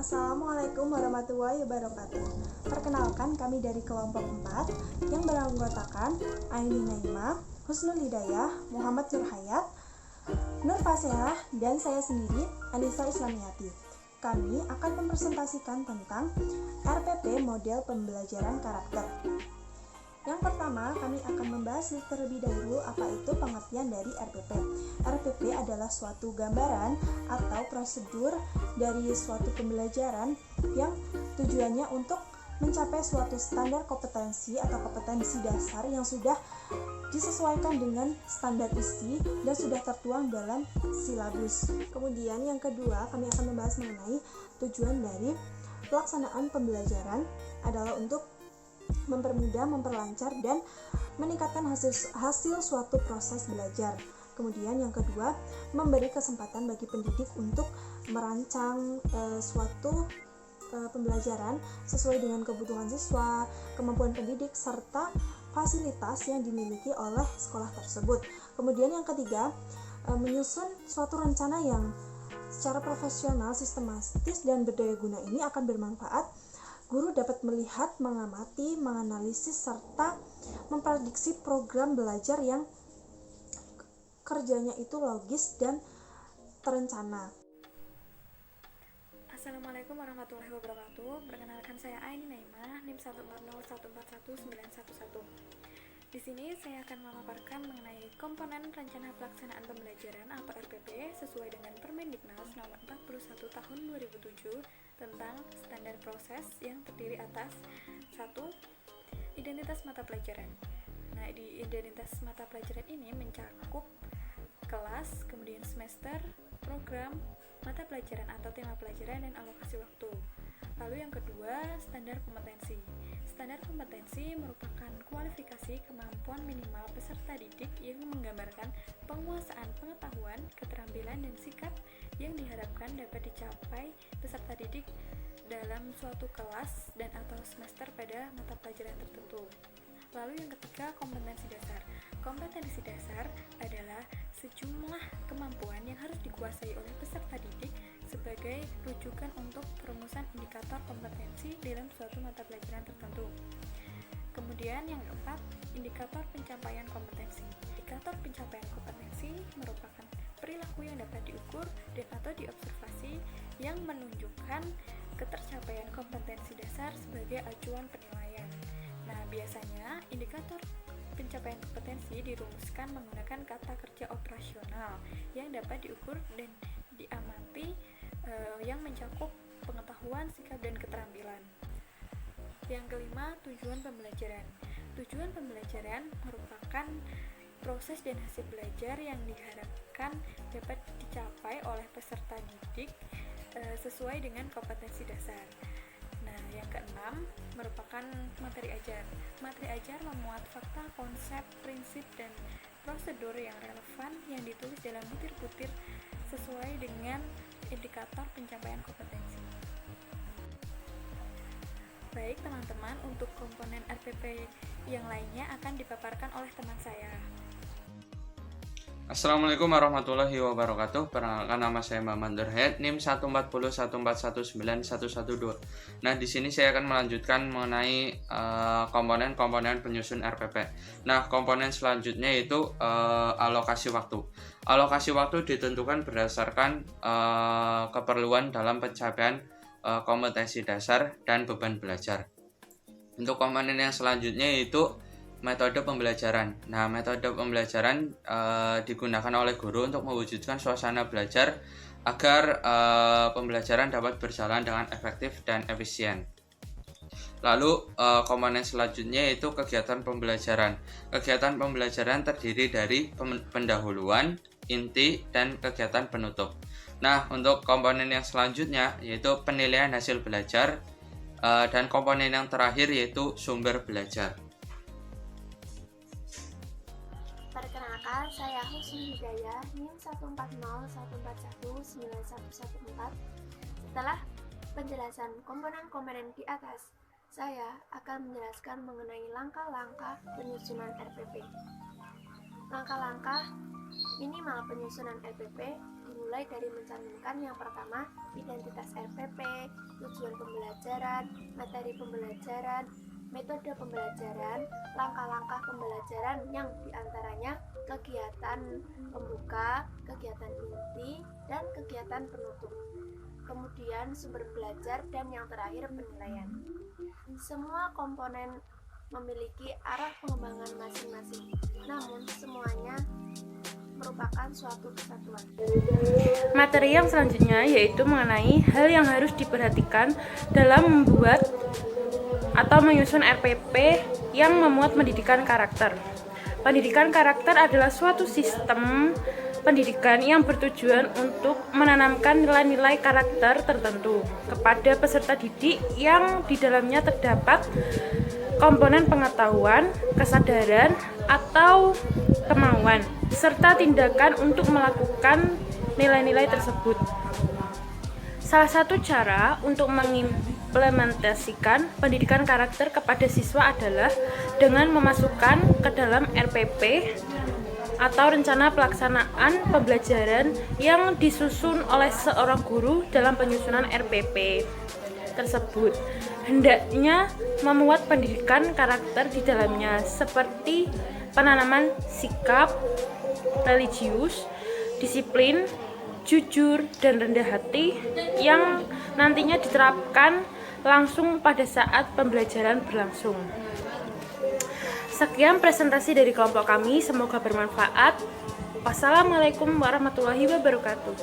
Assalamualaikum warahmatullahi wabarakatuh. Perkenalkan, kami dari kelompok 4 yang beranggotakan Aini Naima, Husnul Hidayah, Muhammad Nurhayat, Nur Fasehah, dan saya sendiri, Anissa Islamiyati. Kami akan mempresentasikan tentang RPP model pembelajaran karakter. Yang pertama, kami akan membahas terlebih dahulu apa itu pengertian dari RPP. RPP adalah suatu gambaran atau prosedur dari suatu pembelajaran yang tujuannya untuk mencapai suatu standar kompetensi atau kompetensi dasar yang sudah disesuaikan dengan standar isi dan sudah tertuang dalam silabus. Kemudian yang kedua, kami akan membahas mengenai tujuan dari pelaksanaan pembelajaran adalah untuk mempermudah, memperlancar, dan meningkatkan hasil suatu proses belajar. Kemudian yang kedua, memberi kesempatan bagi pendidik untuk merancang suatu pembelajaran sesuai dengan kebutuhan siswa, kemampuan pendidik, serta fasilitas yang dimiliki oleh sekolah tersebut. Kemudian yang ketiga, menyusun suatu rencana yang secara profesional, sistematis, dan berdaya guna. Ini akan bermanfaat. Guru dapat melihat, mengamati, menganalisis, serta memprediksi program belajar yang kerjanya itu logis dan terencana. Assalamualaikum warahmatullahi wabarakatuh. Perkenalkan, saya Aini Naimah, NIM 140141911. Di sini saya akan memaparkan mengenai komponen rencana pelaksanaan pembelajaran atau RPP sesuai dengan Permendiknas nomor 41 tahun 2007 tentang standar proses yang terdiri atas 1. Identitas mata pelajaran. Nah, di identitas mata pelajaran ini mencakup kelas, kemudian semester, program, mata pelajaran atau tema pelajaran, dan alokasi waktu. Lalu yang kedua, standar kompetensi. Standar kompetensi merupakan kualifikasi kemampuan minimal peserta didik yang menggambarkan penguasaan pengetahuan, keterampilan, dan sikap yang diharapkan dapat dicapai peserta didik dalam suatu kelas dan atau semester pada mata pelajaran tertentu. Lalu yang ketiga, kompetensi dasar. Kompetensi dasar adalah sejumlah kemampuan yang harus dikuasai oleh peserta didik sebagai rujukan untuk perumusan indikator kompetensi dalam suatu mata pelajaran tertentu. Kemudian yang keempat, indikator pencapaian kompetensi. Indikator pencapaian kompetensi merupakan perilaku yang dapat diukur dan atau diobservasi yang menunjukkan ketercapaian kompetensi dasar sebagai acuan penilaian. Nah, biasanya indikator pencapaian kompetensi dirumuskan menggunakan kata kerja operasional yang dapat diukur dan diamati yang mencakup pengetahuan, sikap, dan keterampilan. Yang kelima, tujuan pembelajaran. Tujuan pembelajaran merupakan proses dan hasil belajar yang diharapkan dapat dicapai oleh peserta didik sesuai dengan kompetensi dasar. Nah, yang keenam merupakan materi ajar. Materi ajar memuat fakta, konsep, prinsip, dan prosedur yang relevan yang ditulis dalam butir-butir sesuai dengan indikator pencapaian kompetensi. Baik teman-teman, untuk komponen RPP yang lainnya akan dipaparkan oleh teman saya. Assalamualaikum warahmatullahi wabarakatuh. Perkenalkan, nama saya Muhammad Nurhayat, NIM 14014191112. Nah, di sini saya akan melanjutkan mengenai komponen-komponen penyusun RPP. Nah, komponen selanjutnya yaitu alokasi waktu. Alokasi waktu ditentukan berdasarkan keperluan dalam pencapaian kompetensi dasar dan beban belajar. Untuk komponen yang selanjutnya yaitu metode pembelajaran. Nah, metode pembelajaran digunakan oleh guru untuk mewujudkan suasana belajar agar pembelajaran dapat berjalan dengan efektif dan efisien. Lalu komponen selanjutnya yaitu kegiatan pembelajaran. Kegiatan pembelajaran terdiri dari pendahuluan, inti, dan kegiatan penutup. Nah, untuk komponen yang selanjutnya yaitu penilaian hasil belajar dan komponen yang terakhir yaitu sumber belajar. Perkenalkan, saya Husnul Hidayah, NIM 14014191114. Setelah penjelasan komponen-komponen di atas, saya akan menjelaskan mengenai langkah-langkah penyusunan RPP. Langkah-langkah Minimal penyusunan RPP dimulai dari mencantumkan yang pertama, identitas RPP, tujuan pembelajaran, materi pembelajaran, metode pembelajaran, langkah-langkah pembelajaran yang diantaranya kegiatan pembuka, kegiatan inti, dan kegiatan penutup. Kemudian sumber belajar dan yang terakhir penilaian. Semua komponen memiliki arah pengembangan masing-masing, namun semuanya merupakan suatu kesatuan. Materi yang selanjutnya yaitu mengenai hal yang harus diperhatikan dalam membuat atau menyusun RPP yang memuat pendidikan karakter. Pendidikan karakter adalah suatu sistem pendidikan yang bertujuan untuk menanamkan nilai-nilai karakter tertentu kepada peserta didik yang di dalamnya terdapat komponen pengetahuan, kesadaran, atau kemauan, serta tindakan untuk melakukan nilai-nilai tersebut. Salah satu cara untuk mengimplementasikan pendidikan karakter kepada siswa adalah dengan memasukkan ke dalam RPP atau rencana pelaksanaan pembelajaran yang disusun oleh seorang guru dalam penyusunan RPP tersebut. Hendaknya memuat pendidikan karakter di dalamnya seperti penanaman sikap religius, disiplin, jujur, dan rendah hati yang nantinya diterapkan langsung pada saat pembelajaran berlangsung. Sekian presentasi dari kelompok kami, semoga bermanfaat. Wassalamualaikum warahmatullahi wabarakatuh.